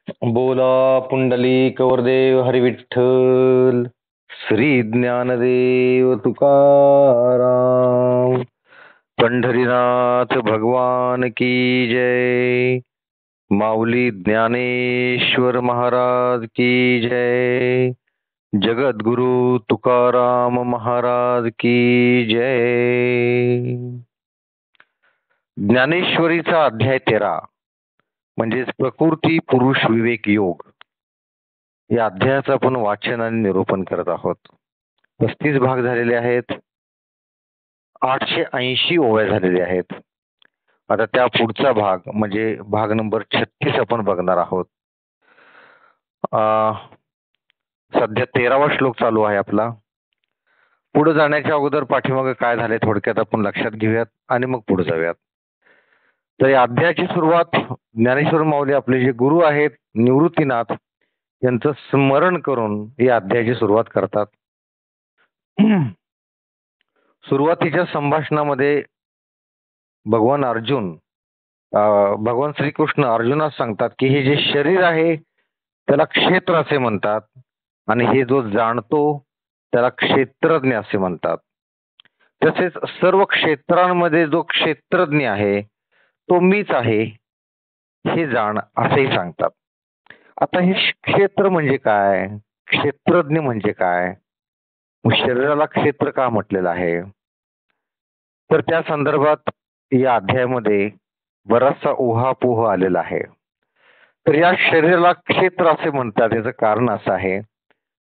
बोला पुंडलिक वरदेव हरी विठ्ठल. श्री ज्ञानदेव तुकाराम. पंढरीनाथ भगवान की जय. माऊली ज्ञानेश्वर महाराज की जय. जगद्गुरु तुकाराम महाराज की जय. ज्ञानेश्वरीचा अध्याय 13 म्हणजेच प्रकृती पुरुष विवेक योग या अध्यायाचं आपण वाचन आणि निरूपण करत आहोत. 35 भाग झालेले आहेत. 880 ओव्या झालेल्या आहेत. आता त्या पुढचा भाग म्हणजे भाग नंबर 36 आपण बघणार आहोत. सध्या 13वा श्लोक चालू आहे आपला. पुढे जाण्याच्या अगोदर पाठीमागे काय झाले थोडक्यात आपण लक्षात घेऊयात आणि मग पुढे जाऊयात. तर या अध्यायाची सुरुवात ज्ञानेश्वर माऊली आपले जे गुरु आहेत निवृत्तीनाथ यांचं स्मरण करून या अध्यायाची सुरुवात करतात. सुरुवातीच्या संभाषणामध्ये भगवान श्रीकृष्ण अर्जुनास सांगतात की हे जे शरीर आहे त्याला क्षेत्र असे म्हणतात आणि हे जो जाणतो त्याला क्षेत्रज्ञ असे म्हणतात. तसेच सर्व क्षेत्रांमध्ये जो क्षेत्रज्ञ आहे तो मीच आहे हे जाण असेही सांगतात. आता हे क्षेत्र म्हणजे काय, क्षेत्रज्ञ म्हणजे काय, शरीराला क्षेत्र का म्हटलेलं आहे, तर त्या संदर्भात या अध्यायामध्ये बराचसा उहापोह आलेला आहे. तर या शरीराला क्षेत्र असे म्हणतात याचं कारण असं आहे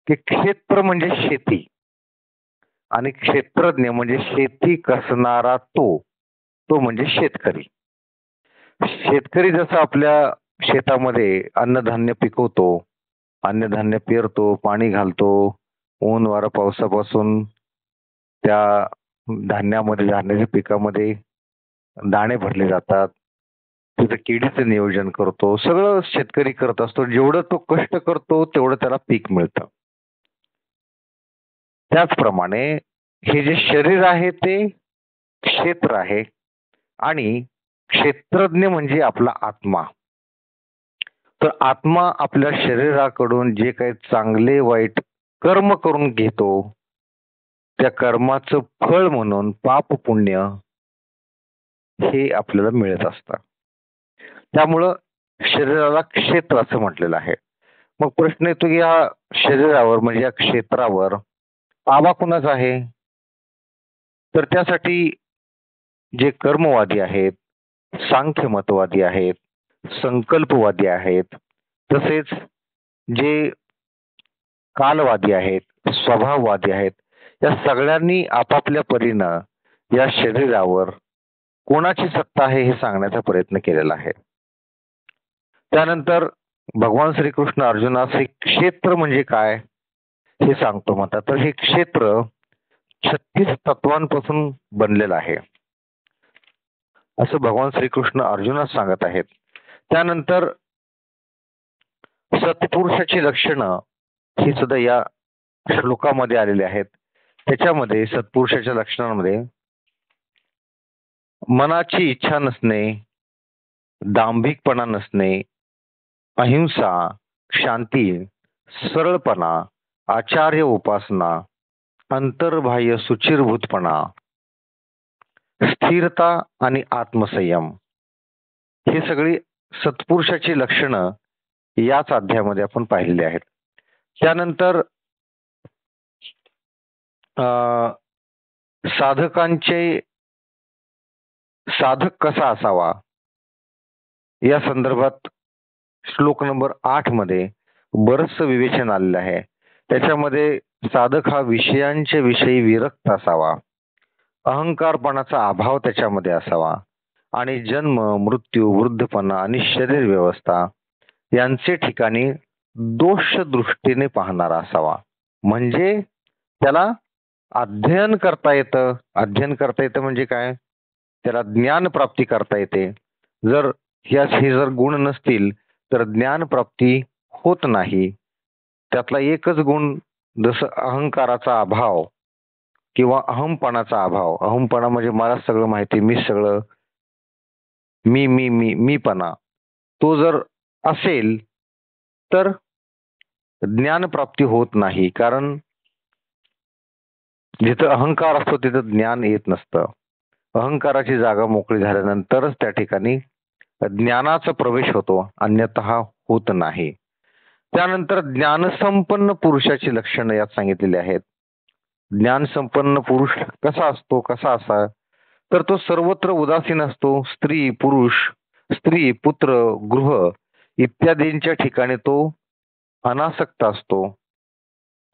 की क्षेत्र म्हणजे शेती आणि क्षेत्रज्ञ म्हणजे शेती कसणारा तो म्हणजे शेतकरी. शेतकरी जसं आपल्या शेतामध्ये अन्नधान्य पिकवतो, अन्नधान्य पेरतो, पाणी घालतो, ऊन वारा पावसापासून त्या धान्यामध्ये धान्याच्या पिकामध्ये दाणे भरले जातात, तिथं किडीचं नियोजन करतो, सगळं शेतकरी करत असतो. जेवढं तो कष्ट करतो तेवढं त्याला पीक मिळतं. त्याचप्रमाणे हे जे शरीर आहे ते क्षेत्र आहे आणि क्षेत्रज्ञ म्हणजे आपला आत्मा. तर आत्मा आपल्या शरीराकडून जे काही चांगले वाईट कर्म करून घेतो त्या कर्माचं फळ म्हणून पाप पुण्य हे आपल्याला मिळत असतं. त्यामुळं शरीराला क्षेत्र असं म्हटलेलं आहे. मग प्रश्न येतो की या शरीरावर म्हणजे या क्षेत्रावर ताबा कुणाचा आहे, तर त्यासाठी जे कर्मवादी आहेत, सांख्यमतवादी आहेत, संकल्पवादी आहेत, तसेच जे कालवादी आहेत, स्वभाववादी आहेत, या सगळ्यांनी आपापल्या परीनं या शरीरावर कोणाची सत्ता आहे हे सांगण्याचा प्रयत्न केलेला आहे. त्यानंतर भगवान श्रीकृष्ण अर्जुनास हे क्षेत्र म्हणजे काय हे सांगतो म्हणतात. तर हे क्षेत्र 36 तत्वांपासून बनलेलं आहे असं भगवान श्रीकृष्ण अर्जुनास सांगत आहेत. त्यानंतर सत्पुरुषाची लक्षणं ही सुद्धा या श्लोकामध्ये आलेली आहेत. त्याच्यामध्ये सत्पुरुषाच्या लक्षणांमध्ये मनाची इच्छा नसणे, दांभिकपणा नसणे, अहिंसा, शांती, सरळपणा, आचार्य उपासना, अंतर्बाह्य सुचिरभूतपणा, स्थिरता आणि आत्मसंयम हे सगळी सत्पुरुषाची लक्षणं याच अध्यायामध्ये आपण पाहिलेली आहेत. त्यानंतर साधक कसा असावा या संदर्भात श्लोक नंबर 8 मध्ये बरंचसं विवेचन आलेलं आहे. त्याच्यामध्ये साधक हा विषयांच्या विषयी विरक्त असावा, अहंकारपणाचा अभाव त्याच्यामध्ये असावा आणि जन्म, मृत्यू, वृद्धपणा आणि शरीर व्यवस्था यांचे ठिकाणी दोष दृष्टीने पाहणारा असावा. म्हणजे त्याला अध्ययन करता येतं. अध्ययन करता येतं म्हणजे काय, त्याला ज्ञान प्राप्ती करता येते. जर हे जर गुण नसतील तर ज्ञान प्राप्ती होत नाही. त्यातला एकच गुण जसं अहंकाराचा अभाव किंवा अहमपणाचा अभाव. अहमपणा म्हणजे मला सगळं माहिती, मी सगळं, मीपणा तो जर असेल तर ज्ञानप्राप्ती होत नाही. कारण जिथं अहंकार असतो तिथं ज्ञान येत नसतं. अहंकाराची जागा मोकळी झाल्यानंतरच त्या ठिकाणी ज्ञानाचा प्रवेश होतो, अन्यथा होत नाही. त्यानंतर ज्ञानसंपन्न पुरुषाची लक्षणं यात सांगितलेली आहेत. ज्ञानसंपन्न पुरुष कसा असतो, कसा असा? तर तो सर्वत्र उदासीन असतो. स्त्री, पुरुष, स्त्री, पुत्र, गृह इत्यादींच्या ठिकाणी तो अनासक्त असतो.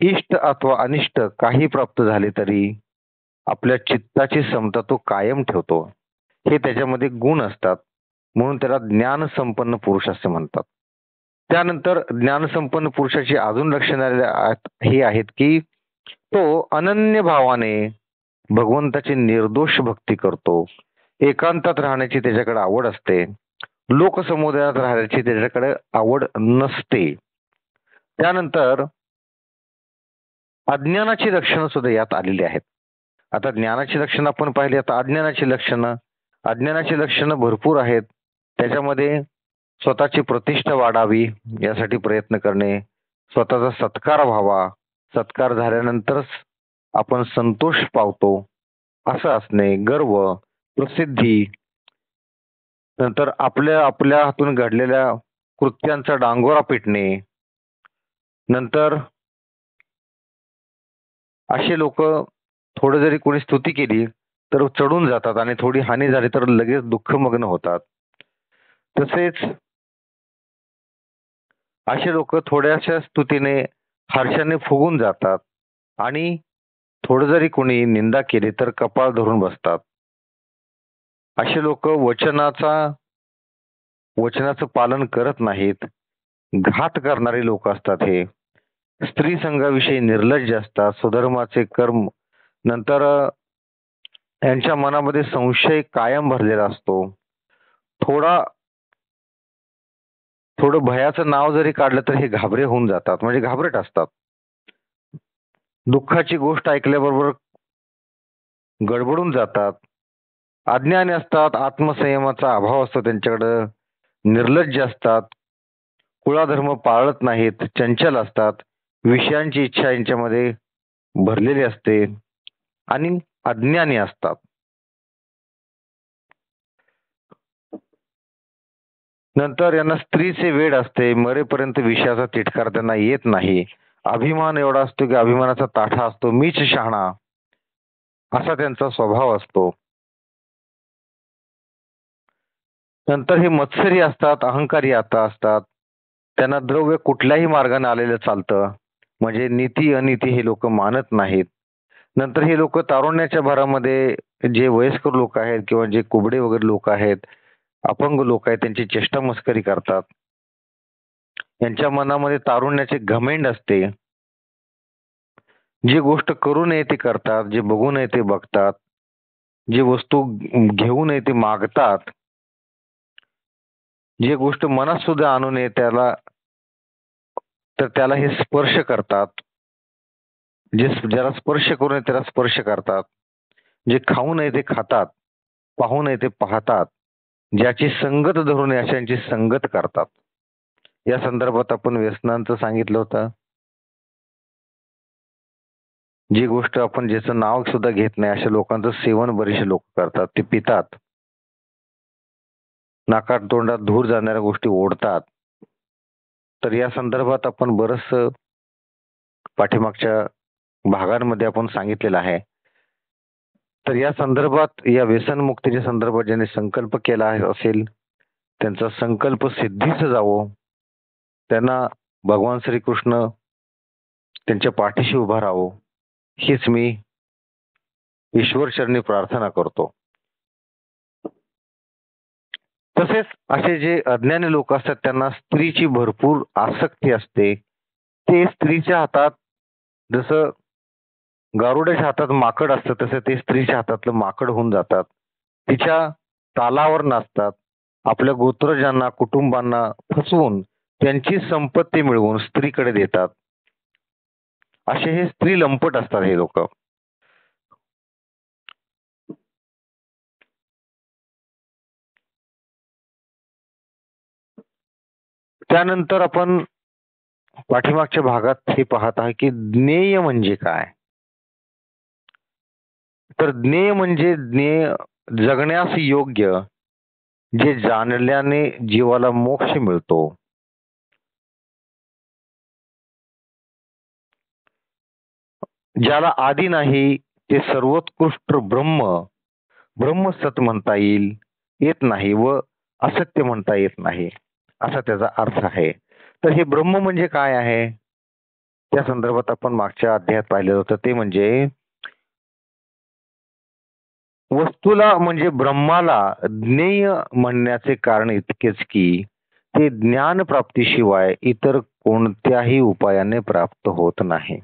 इष्ट अथवा अनिष्ट काही प्राप्त झाले तरी आपल्या चित्ताची समता तो कायम ठेवतो. हे त्याच्यामध्ये गुण असतात, म्हणून त्याला ज्ञानसंपन्न पुरुष असे म्हणतात. त्यानंतर ज्ञानसंपन्न पुरुषाची अजून लक्षणे ही आहेत की तो अनन्य भावाने भगवंताची निर्दोष भक्ती करतो. एकांतात राहण्याची त्याच्याकडे आवड असते. लोकसमुदायात राहण्याची त्याच्याकडे आवड नसते. त्यानंतर अज्ञानाची लक्षणं सुद्धा यात आलेली आहेत. आता ज्ञानाची लक्षणं आपण पाहिली, आता अज्ञानाची लक्षणं. अज्ञानाची लक्षणं भरपूर आहेत. त्याच्यामध्ये स्वतःची प्रतिष्ठा वाढावी यासाठी प्रयत्न करणे, स्वतःचा सत्कार व्हावा, सत्कार झाल्यानंतरच आपण संतोष पावतो असं असणे, गर्व, प्रसिद्धी, नंतर आपल्या हातून घडलेल्या कृत्यांचा डांगोरा पिटणे, नंतर असे लोक थोडं जरी कोणी स्तुती केली तर चढून जातात आणि थोडी हानी झाली तर लगेच दुःखमग्न होतात. तसेच असे लोक थोड्याशा स्तुतीने हर्षाने फुगून जातात आणि थोडं जरी कोणी निंदा केली तर कपाळ धरून बसतात. असे लोक वचनाचं पालन करत नाहीत. घात करणारे लोक असतात हे. स्त्री संघाविषयी निर्लज्ज असतात. स्वधर्माचे कर्म, नंतर यांच्या मनामध्ये संशय कायम भरलेला असतो. थोडं भयाचं नाव जरी काढलं तर हे घाबरे होऊन जातात, म्हणजे घाबरट असतात. दुःखाची गोष्ट ऐकल्याबरोबर गडबडून जातात. अज्ञानी असतात. आत्मसंयमाचा अभाव असतो त्यांच्याकडं. निर्लज्ज असतात. कुळाधर्म पाळत नाहीत. चंचल असतात. विषयांची इच्छा यांच्यामध्ये भरलेली असते आणि अज्ञानी असतात. नंतर यांना स्त्रीचे वेड असते. मरेपर्यंत विषयाचा तिटकार त्यांना येत नाही. अभिमान एवढा असतो की अभिमानाचा ताठा असतो. मीच शहाणा असा त्यांचा स्वभाव असतो. नंतर हे मत्सरी असतात. अहंकारी असतात. त्यांना द्रव्य कुठल्याही मार्गाने आलेलं चालतं, म्हणजे नीती अनिती हे लोक मानत नाहीत. नंतर हे लोक तारुण्याच्या भरामध्ये जे वयस्कर लोक आहेत किंवा जे कुबडे वगैरे लोक आहेत, अपंग लोक आहेत, त्यांची चेष्टा मस्करी करतात. यांच्या मनामध्ये तारुण्याचे घमेंड असते. जी गोष्ट करू नये ते करतात, जे बघू नये ते बघतात, जी वस्तू घेऊ नये ते मागतात, जी गोष्ट मनात सुद्धा आणू नये त्याला हे स्पर्श करतात. ज्याला स्पर्श करू नये त्याला स्पर्श करतात. जे खाऊ नये ते खातात, पाहू नये ते पाहतात, ज्याची संगत धरू नये अशांची संगत करतात. या संदर्भात आपण व्यसनांचं सांगितलं होतं. जी गोष्ट आपण ज्याचं नाव सुद्धा घेत नाही अशा लोकांचं सेवन बरेचसे लोक करतात. ते पितात, नाकात तोंडात धूर जाणाऱ्या गोष्टी ओढतात. तर या संदर्भात आपण बरंच पाठीमागच्या भागांमध्ये आपण सांगितलेलं आहे. तर या संदर्भात, या व्यसनमुक्तीच्या संदर्भात ज्यांनी संकल्प केला असेल त्यांचा संकल्प सिद्धीस जावो, त्यांना भगवान श्रीकृष्ण त्यांच्या पाठीशी उभा राहावं, हीच मी ईश्वरचरणी प्रार्थना करतो. तसेच असे जे अज्ञानी लोक असतात त्यांना स्त्रीची भरपूर आसक्ती असते. ते स्त्रीच्या हातात, जसं गारुड्याच्या हातात माकड असतं तसं ते स्त्रीच्या हातातलं माकड होऊन जातात. तिच्या तालावर नाचतात. आपल्या गोत्रजांना, कुटुंबांना फसवून त्यांची संपत्ती मिळवून स्त्रीकडे देतात. असे हे स्त्री लंपट असतात हे लोक. त्यानंतर आपण पाठीमागच्या भागात हे पाहत आहे की ज्ञेय म्हणजे काय. तर ज्ञेय म्हणजे जगण्यास योग्य, जे जाणल्याने जीवाला मोक्ष मिळतो. ज्याला आदी नाही ते सर्वोत्कृष्ट ब्रह्मसत म्हणता येत नाही व असत्य म्हणता येत नाही, असा त्याचा अर्थ आहे. तर हे ब्रह्म म्हणजे काय आहे, त्या संदर्भात आपण मागच्या अध्यायात पाहिलं होतं. ते म्हणजे वस्तूला म्हणजे ब्रह्माला ज्ञेय म्हणण्याचे कारण इतकेच की ते ज्ञान प्राप्तीशिवाय इतर कोणत्याही उपायाने प्राप्त होत नाही.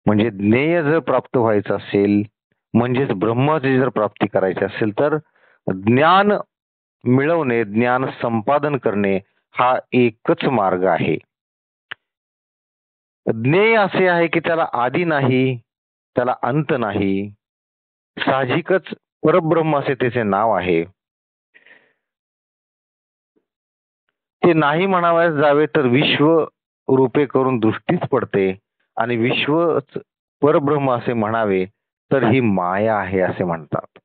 म्हणजे ज्ञेय जर प्राप्त व्हायचं असेल, म्हणजेच ब्रह्माची जर प्राप्ती करायची असेल, तर ज्ञान मिळवणे, ज्ञान संपादन करणे हा एकच मार्ग आहे. ज्ञेय असे आहे की त्याला आदी नाही, त्याला अंत नाही. साहजिकच परब्रह्म असे त्याचे नाव आहे. ते नाही म्हणावयास जावे तर विश्व रूपे करून दृष्टीच पडते आणि विश्वच परब्रह्म असे म्हणावे तर ही माया आहे असे म्हणतात.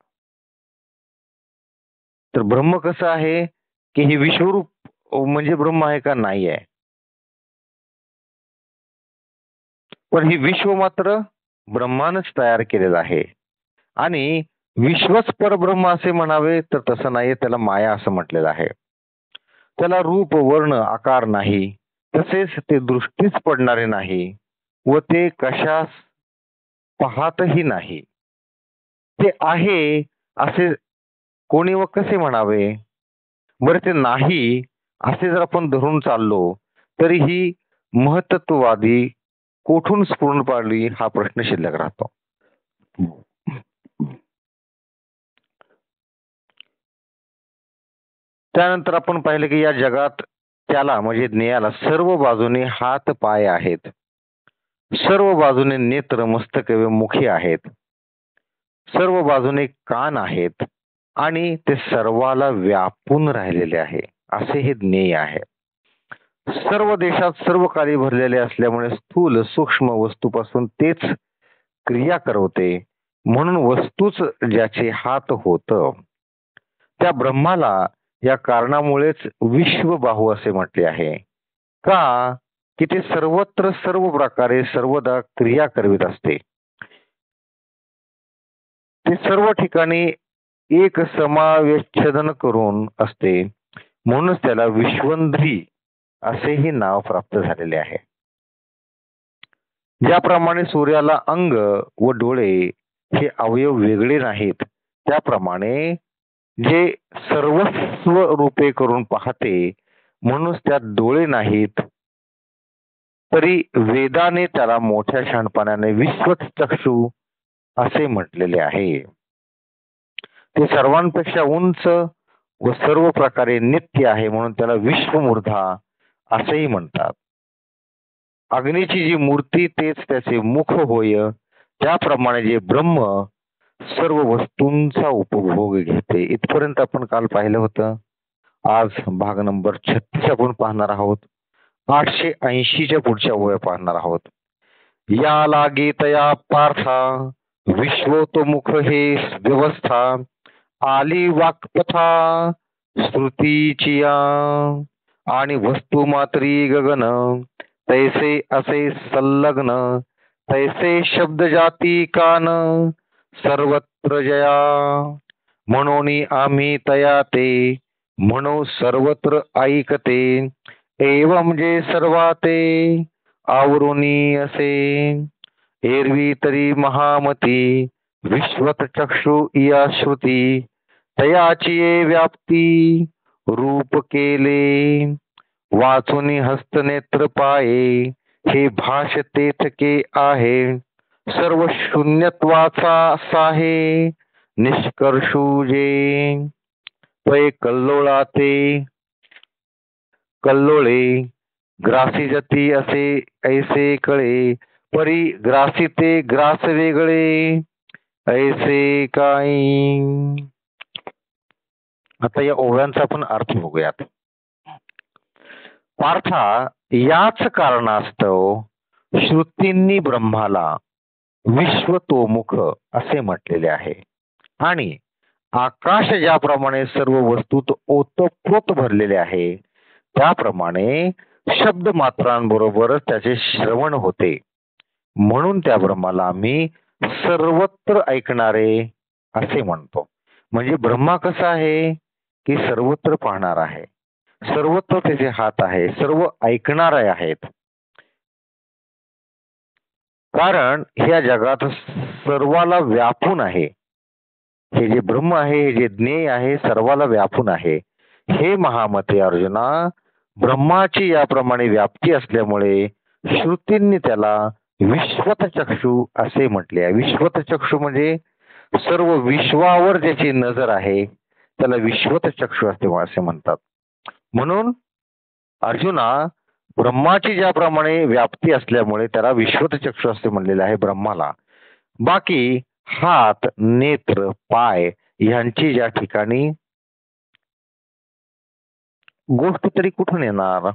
तर ब्रह्म कसं आहे की हे विश्वरूप म्हणजे ब्रह्म आहे का, नाही आहे. पण हे विश्व मात्र ब्रह्मानच तयार केलेलं आहे आणि विश्वच परब्रह्म असे म्हणावे तर तसं नाही, त्याला माया असं म्हटलेलं आहे. त्याला रूप वर्ण आकार नाही, तसेच ते दृष्टीच पडणारे नाही व ते कशास पाहतही नाही. ते आहे असे कोणी व कसे म्हणावे. बरं, ते नाही असे जर आपण धरून चाललो तरी ही महतत्ववादी कोठून स्फुरण पाडली हा प्रश्न शिल्लक राहतो. त्यानंतर आपण पाहिलं की या जगात त्याला म्हणजे ज्ञेयाला सर्व बाजूने हात पाय आहेत, सर्व बाजूने नेत्र मस्तक व मुखे आहेत, सर्व बाजूने कान आहेत आणि ते सर्वाला व्यापून राहिलेले आहे, असे हे ज्ञेय आहे. सर्व देशात सर्व काळी भरलेले असल्यामुळे स्थूल सूक्ष्म वस्तूपासून तेच क्रिया करवते, म्हणून वस्तूच ज्याचे हात होत त्या ब्रह्माला या कारणामुळेच विश्वबाहू असे म्हटले आहे. का, की ते सर्वत्र सर्व प्रकारे सर्वदा क्रिया करवित असते. ते सर्व ठिकाणी एक समावेशन करून असते, म्हणूनच त्याला विश्वंद्री असेही नाव प्राप्त झालेले आहे. ज्याप्रमाणे सूर्याला अंग व डोळे हे अवयव वेगळे नाहीत, त्याप्रमाणे जे सर्वस्व रूपे करून पाहते, म्हणून त्यात डोळे नाहीत, तरी वेदाने त्याला मोठ्या शहाणपणाने विश्वचक्षु असे म्हटलेले आहे. ते सर्वांपेक्षा उंच व सर्व प्रकारे नित्य आहे, म्हणून त्याला विश्वमूर्धा असेही म्हणतात. अग्नीची जी मूर्ती तेच त्याचे मुख होय, त्याप्रमाणे जे ब्रह्म सर्व वस्तूंचा उपभोग घेते. इथपर्यंत आपण काल पाहिलं होतं. आज भाग नंबर 36 आपण पाहणार आहोत. 880च्या पुढच्या ओव्या पाहणार आहोत. या लागे तया पार्था विश्वतोमुख हे व्यवस्था आली वाक्पथा श्रुतीचिया आणि वस्तू मात्री गगन तैसे असे संलग्न तैसे शब्द जाती कान सर्वत्र जया म्हणून आम्ही तया ते म्हणू सर्वत्र ऐकते एवं जे सर्वाते आवरुनी असे एरवी तरी महामती विश्वत चक्षु या श्रुती तयाची व्याप्ती रूप केले वाचुनी हस्तनेत्र पाये हे भाषतेथके आहे सर्व शून्यत्वाचा साहे निष्कर्षुजे पै कल्लोळे ग्रासी जती असे ऐसे कळे परी ग्रासीते ग्रास वेगळे ऐसे काही. आता या ओव्यांचा आपण अर्थ बघूयात. पार्था याच कारणास्तव श्रुतींनी ब्रह्माला विश्वतोमुख असे म्हटलेले आहे. आणि आकाश ज्याप्रमाणे सर्व वस्तूत ओतप्रोत भरलेले आहे, त्याप्रमाणे शब्द मात्रांबरोबरच त्याचे श्रवण होते. म्हणून त्या ब्रह्माला आम्ही सर्वत्र ऐकणारे असे म्हणतो. म्हणजे ब्रह्मा कसा आहे की सर्वत्र पाहणार आहे, सर्वत्र त्याचे हात आहे, सर्व ऐकणारे आहेत. कारण ह्या जगात सर्वाला व्यापून आहे. हे जे ब्रह्म आहे, हे जे ज्ञेय आहे, सर्वाला व्यापून आहे. हे महामते अर्जुना, ब्रह्माची याप्रमाणे व्याप्ती असल्यामुळे श्रुतींनी त्याला विश्वतचक्षु असे म्हटले आहे. विश्वतचक्षु म्हणजे सर्व विश्वावर ज्याची नजर आहे त्याला विश्वतचक्षु असे म्हणतात. म्हणून अर्जुना, ब्रह्माची ज्याप्रमाणे व्याप्ती असल्यामुळे त्याला विश्वतचक्षु असे म्हणलेले आहे ब्रह्माला. बाकी हात, नेत्र, पाय यांची ज्या ठिकाणी गोष्ट तरी कुठून येणार?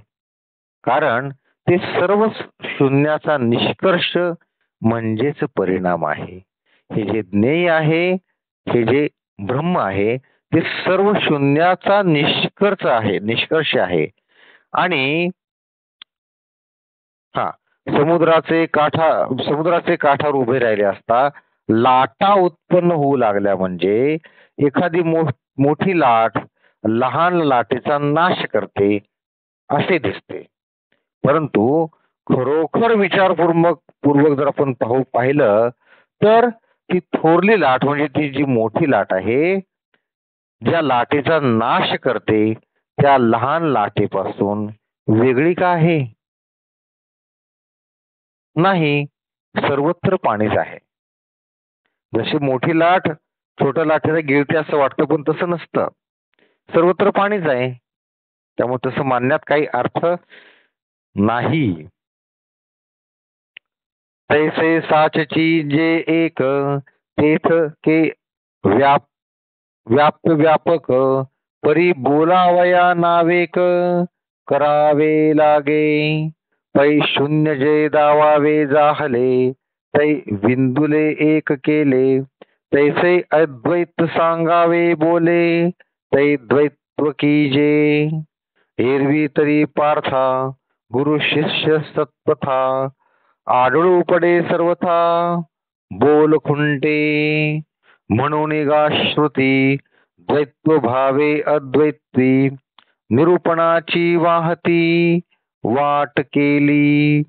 कारण ते सर्व शून्याचा निष्कर्ष म्हणजेच परिणाम आहे. हे जे ज्ञेय आहे, हे जे ब्रह्म आहे, ते सर्व शून्याचा निष्कर्ष आहे. आणि समुद्राचे काठावर उभे राहिले असता लाटा उत्पन्न होऊ लागल्या म्हणजे एखादी मोठी लाट लहान लाटेचा नाश करते असे दिसते. परंतु खरोखर विचारपूर्वक जर आपण पाहिलं तर ती थोरली लाट म्हणजे ती जी मोठी लाट आहे, ज्या लाटेचा नाश करते त्या लहान लाटेपासून वेगळी का आहे? नाही, सर्वत्र पाणीच आहे. जशी मोठी लाट छोट्या लाटेला गिळते असं वाटतं, पण तसं नसतं. सर्वत्र पाणीच आहे. त्यामुळे तसं मानण्यात काही अर्थ नाही. तैसे साचची जे एक तेथ के व्यापक परी बोलावया नावेक करावे लागे. पै शून्य जे दावावे जाहले तै विंदुले एक केले. तैसे अद्वैत सांगावे बोले तै द्वैत्व कीजे. एरवी तरी पार्था गुरु शिष्य सत्पथा आढळू पडे सर्वथा बोल खुंटे. म्हणून गा श्रुती द्वैत्व भावे अद्वैती निरूपणाची वाहती वाट केली.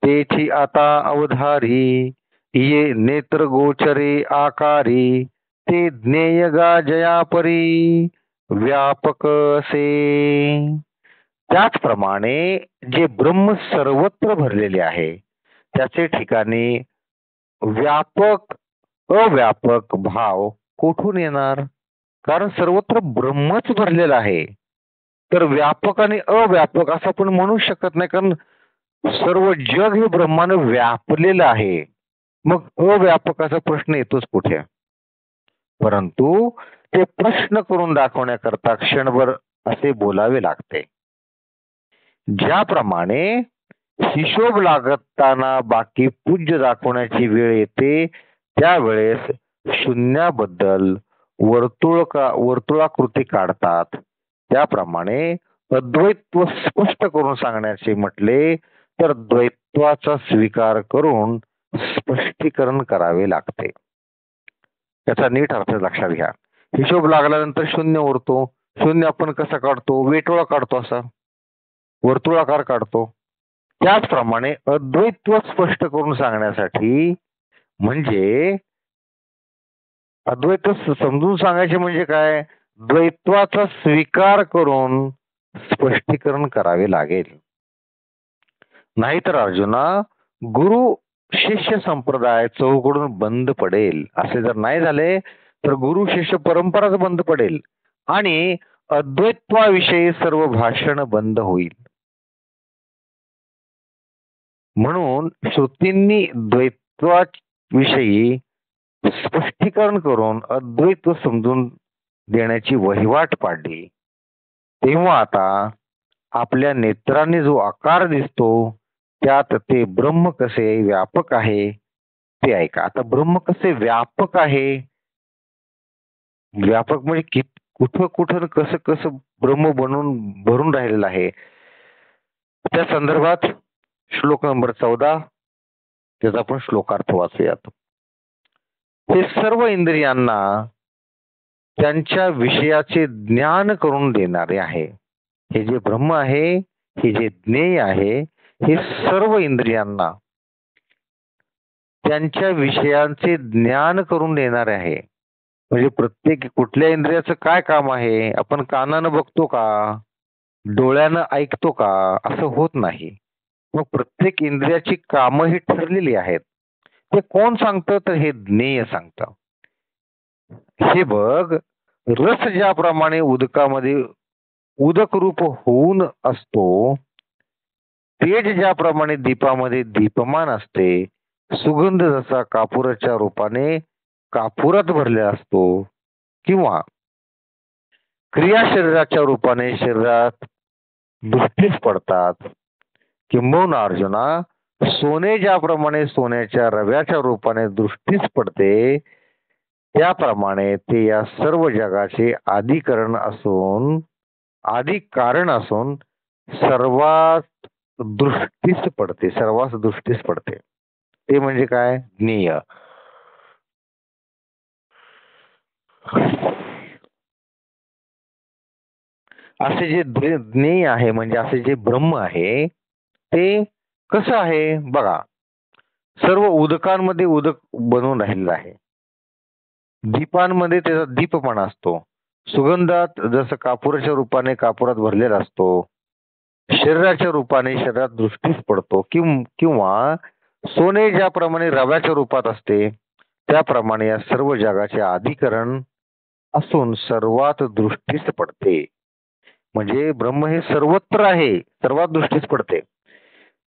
तेची आता अवधारी ये नेत्र गोचरे आकारी ते ज्ञेय गा जयापरी व्यापक असे. त्याचप्रमाणे जे ब्रह्म सर्वत्र भरलेले आहे त्याचे ठिकाणी व्यापक अव्यापक भाव कुठून येणार? कारण सर्वत्र ब्रह्मच भरलेला आहे. तर व्यापक आणि अव्यापक असं आपण म्हणू शकत नाही, कारण सर्व जग हे ब्रह्मानं व्यापलेलं आहे. मग अव्यापकाचा प्रश्न येतोच कुठे? परंतु ते प्रश्न करून दाखवण्याकरता क्षणभर असे बोलावे लागते. ज्याप्रमाणे हिशोब लागताना बाकी पूज्य दाखवण्याची वेळ येते, त्यावेळेस शून्याबद्दल वर्तुळाकृती काढतात. त्याप्रमाणे अद्वैत्व स्पष्ट करून सांगण्याचे म्हटले तर द्वैत्वाचा स्वीकार करून स्पष्टीकरण करावे लागते. त्याचा नीट अर्थ लक्षात घ्या. हिशोब लागल्यानंतर शून्य उरतो. शून्य आपण कसा काढतो? वेटोळा काढतो, असा वर्तुळाकार काढतो. त्याचप्रमाणे अद्वैत्व स्पष्ट करून सांगण्यासाठी म्हणजे अद्वैत समजून सांगायचे म्हणजे काय? द्वैत्वाचा स्वीकार करून स्पष्टीकरण करावे लागेल. नाहीतर अर्जुना, गुरु शिष्य संप्रदाय चौकडून बंद पडेल. असे जर नाही झाले तर गुरु शिष्य परंपराच बंद पडेल आणि अद्वैत्वाविषयी सर्व भाषण बंद होईल. म्हणून श्रुतींनी द्वैत्वाविषयी स्पष्टीकरण करून अद्वैत्व समजून देण्याची वहिवाट पाडली. तेव्हा आता आपल्या नेत्रांनी जो आकार दिसतो त्यात ते ब्रह्म कसे व्यापक आहे ते ऐका. आता ब्रह्म कसे व्यापक आहे, व्यापक म्हणजे कुठं कुठं कसं कसं ब्रह्म बनून भरून राहिलेलं आहे, त्या संदर्भात श्लोक नंबर 14 त्याचा आपण श्लोकार्थ वाचूयात. हे सर्व इंद्रियांना त्यांच्या विषयाचे ज्ञान करून देणारे आहे. हे जे ब्रह्म आहे, हे जे ज्ञेय आहे, हे सर्व इंद्रियांना त्यांच्या विषयांचे ज्ञान करून देणारे आहे. म्हणजे प्रत्येक कुठल्या इंद्रियाचं काय काम आहे, आपण कानानं बघतो का, डोळ्यानं ऐकतो का, असं होत नाही. मग प्रत्येक इंद्रियाची कामं ही ठरलेली आहेत. ते कोण सांगतं, तर हे ज्ञेय सांगतं. हे बघ, रस ज्याप्रमाणे उदकामध्ये उदक रूप होऊन असतो, तेज ज्याप्रमाणे दीपामध्ये दीपमान असते, सुगंध जसा कापुराच्या रूपाने कापुरात भरलेला असतो, किंवा क्रिया शरीराच्या रूपाने शरीरात दृष्टीस पडतात, किंबहुना अर्जुना सोने ज्याप्रमाणे सोन्याच्या रव्याच्या रूपाने दृष्टीस पडते, त्याप्रमाणे ते या सर्व जगाचे आदी कारण असून सर्वात दृष्टीस पडते, सर्वात दृष्टीस पडते. ते म्हणजे काय, ज्ञेय. असे जे ज्ञेय आहे म्हणजे असे जे ब्रह्म आहे ते कसं आहे बघा. सर्व उदकांमध्ये उदक बनवून राहिलेलं आहे, दीपांमध्ये त्याचा दीपपणा असतो, सुगंधात जसं कापुराच्या रूपाने कापुरात भरलेला असतो, शरीराच्या रूपाने शरीरात दृष्टीस पडतो, किंवा सोने ज्याप्रमाणे रव्याच्या रूपात असते त्याप्रमाणे या सर्व जगाचे आधिकरण असून सर्वात दृष्टीस पडते. म्हणजे ब्रह्म हे सर्वत्र आहे, सर्वात दृष्टीस पडते.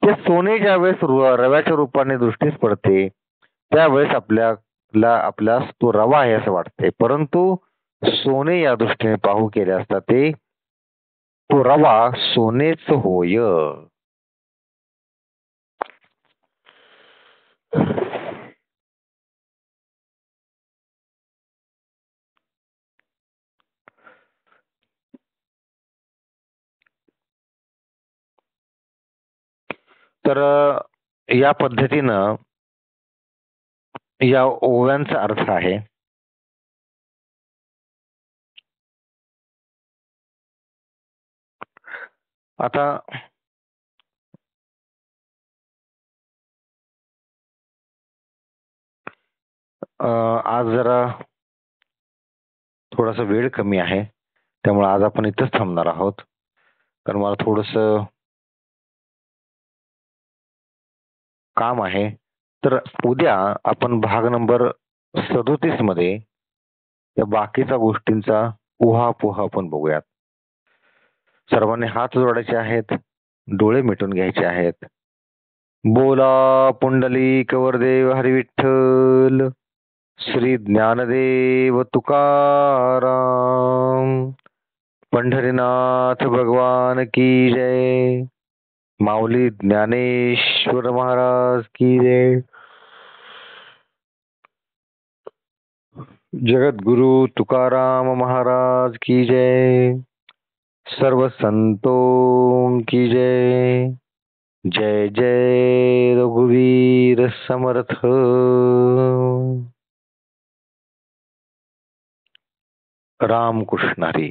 ते सोने ज्यावेळेस रव्याच्या रूपाने दृष्टीस पडते त्यावेळेस आपल्यास तो रवा आहे असं वाटते, परंतु सोने या दृष्टीने पाहू केले असता ते तो रवा सोनेच होय. तर या पद्धतीनं या ओव्यांचा अर्थ आहे. आता आज जरा थोडासा वेळ कमी आहे, त्यामुळे आज आपण इथंच थांबणार आहोत, कारण मला थोडस काम आहे. तर उद्या आपण भाग नंबर 37 मध्ये या बाकीच्या गोष्टींचा उहापोह आपण बघूयात. सर्वांनी हात जोडायचे आहेत, डोळे मिटून घ्यायचे आहेत. बोला पुंडलिक वरदेव हरी विठ्ठल, श्री ज्ञानदेव तुकाराम, पंढरीनाथ भगवान की जय, माऊली ज्ञानेश्वर महाराज की जय, जगद्गुरु तुकाराम महाराज की जय, सर्व संतों की जय. जय जय रघुवीर समर्थ. रामकृष्ण हरी.